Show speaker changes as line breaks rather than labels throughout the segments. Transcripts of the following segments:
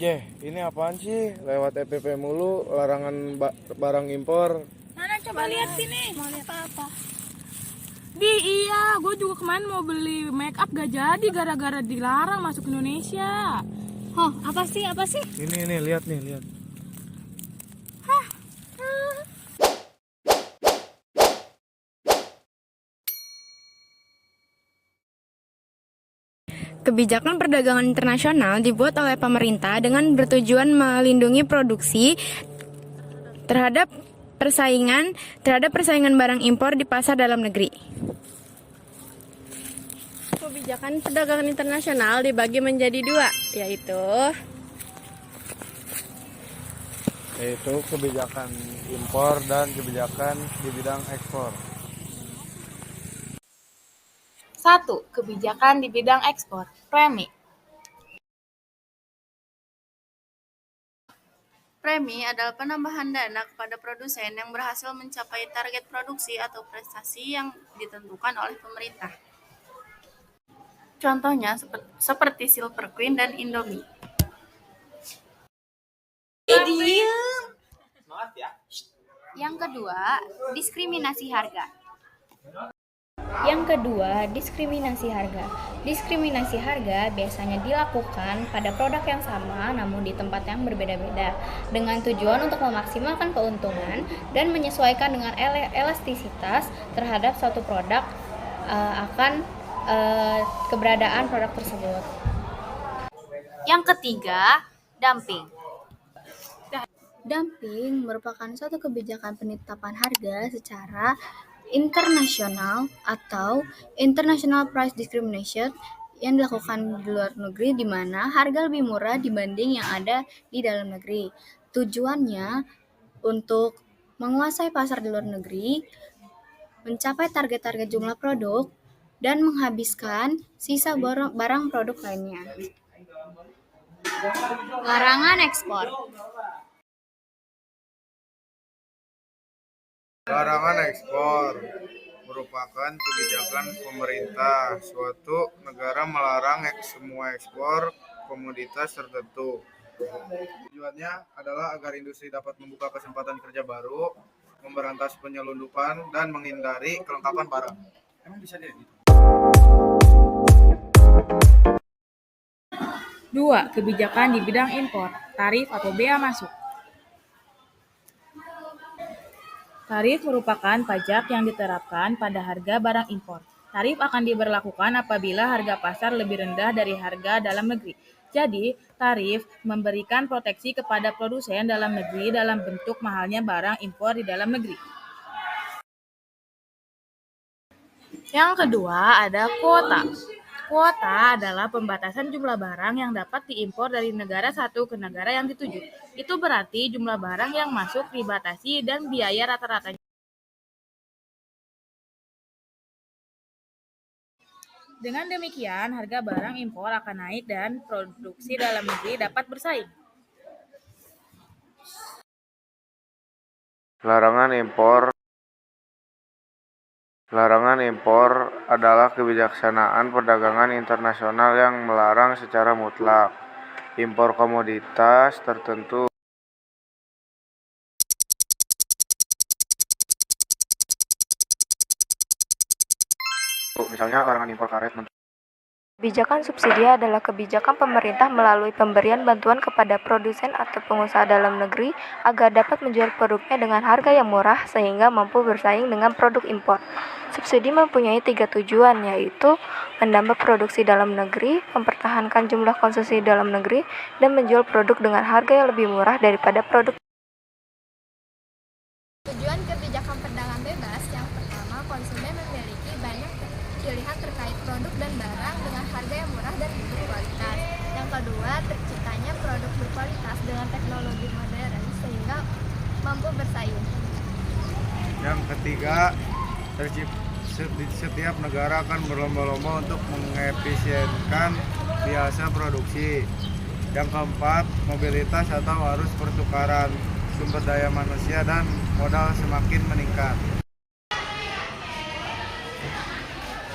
Jeh, ini apaan sih? Lewat EPP mulu, larangan barang impor.
Mana coba lihat sini. Mau lihat apa? Iya, gue juga kemarin mau beli make up gak jadi gara-gara dilarang masuk Indonesia.
Oh, apa sih? Apa sih?
Ini lihat nih, lihat.
Kebijakan perdagangan internasional dibuat oleh pemerintah dengan bertujuan melindungi produksi terhadap persaingan barang impor di pasar dalam negeri. Kebijakan perdagangan internasional dibagi menjadi dua, yaitu
kebijakan impor dan kebijakan di bidang ekspor.
1. Kebijakan di bidang ekspor. Premi.
Premi adalah penambahan dana kepada produsen yang berhasil mencapai target produksi atau prestasi yang ditentukan oleh pemerintah. Contohnya seperti Silver Queen dan Indomie. Yang kedua, diskriminasi harga. Diskriminasi harga biasanya dilakukan pada produk yang sama namun di tempat yang berbeda-beda dengan tujuan untuk memaksimalkan keuntungan dan menyesuaikan dengan elastisitas terhadap suatu produk akan keberadaan produk tersebut. Yang ketiga, dumping. Dumping merupakan suatu kebijakan penetapan harga secara internasional atau international price discrimination yang dilakukan di luar negeri di mana harga lebih murah dibanding yang ada di dalam negeri. Tujuannya untuk menguasai pasar di luar negeri, mencapai target-target jumlah produk, dan menghabiskan sisa barang produk lainnya. Larangan ekspor.
Larangan ekspor merupakan kebijakan pemerintah. Suatu negara melarang semua ekspor komoditas tertentu. Tujuannya adalah agar industri dapat membuka kesempatan kerja baru, memberantas penyelundupan, dan menghindari kelengkapan barang. Emang bisa dia gitu?
2. Kebijakan di bidang impor. Tarif atau bea masuk. Tarif merupakan pajak yang diterapkan pada harga barang impor. Tarif akan diberlakukan apabila harga pasar lebih rendah dari harga dalam negeri. Jadi, tarif memberikan proteksi kepada produsen dalam negeri dalam bentuk mahalnya barang impor di dalam negeri. Yang kedua, ada kuota. Kuota adalah pembatasan jumlah barang yang dapat diimpor dari negara satu ke negara yang dituju. Itu berarti jumlah barang yang masuk dibatasi dan biaya rata-ratanya. Dengan demikian, harga barang impor akan naik dan produksi dalam negeri dapat bersaing.
Larangan impor adalah kebijaksanaan perdagangan internasional yang melarang secara mutlak impor komoditas tertentu. Misalnya larangan impor karet.
Kebijakan subsidi adalah kebijakan pemerintah melalui pemberian bantuan kepada produsen atau pengusaha dalam negeri agar dapat menjual produknya dengan harga yang murah sehingga mampu bersaing dengan produk impor. Subsidi mempunyai 3 tujuan, yaitu menambah produksi dalam negeri, mempertahankan jumlah konsumsi dalam negeri, dan menjual produk dengan harga yang lebih murah daripada produk.
Tujuan kebijakan perdagangan bebas yang pertama, konsumen memiliki banyak pilihan terkait produk dan barang dengan harga yang murah dan berkualitas. Yang kedua, terciptanya produk berkualitas dengan teknologi modern sehingga mampu bersaing.
Yang ketiga, setiap negara akan berlomba-lomba untuk mengefisienkan biaya produksi. Yang keempat, mobilitas atau arus pertukaran sumber daya manusia dan modal semakin meningkat.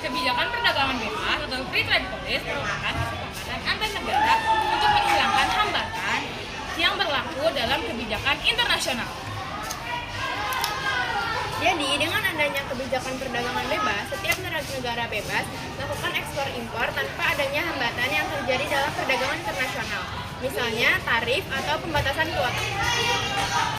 Kebijakan perdagangan bebas atau free trade policy merupakan kesepakatan antar negara untuk menghilangkan hambatan internasional.
Jadi, dengan adanya kebijakan perdagangan bebas, setiap negara bebas melakukan ekspor impor tanpa adanya hambatan yang terjadi dalam perdagangan internasional, misalnya tarif atau pembatasan kuota.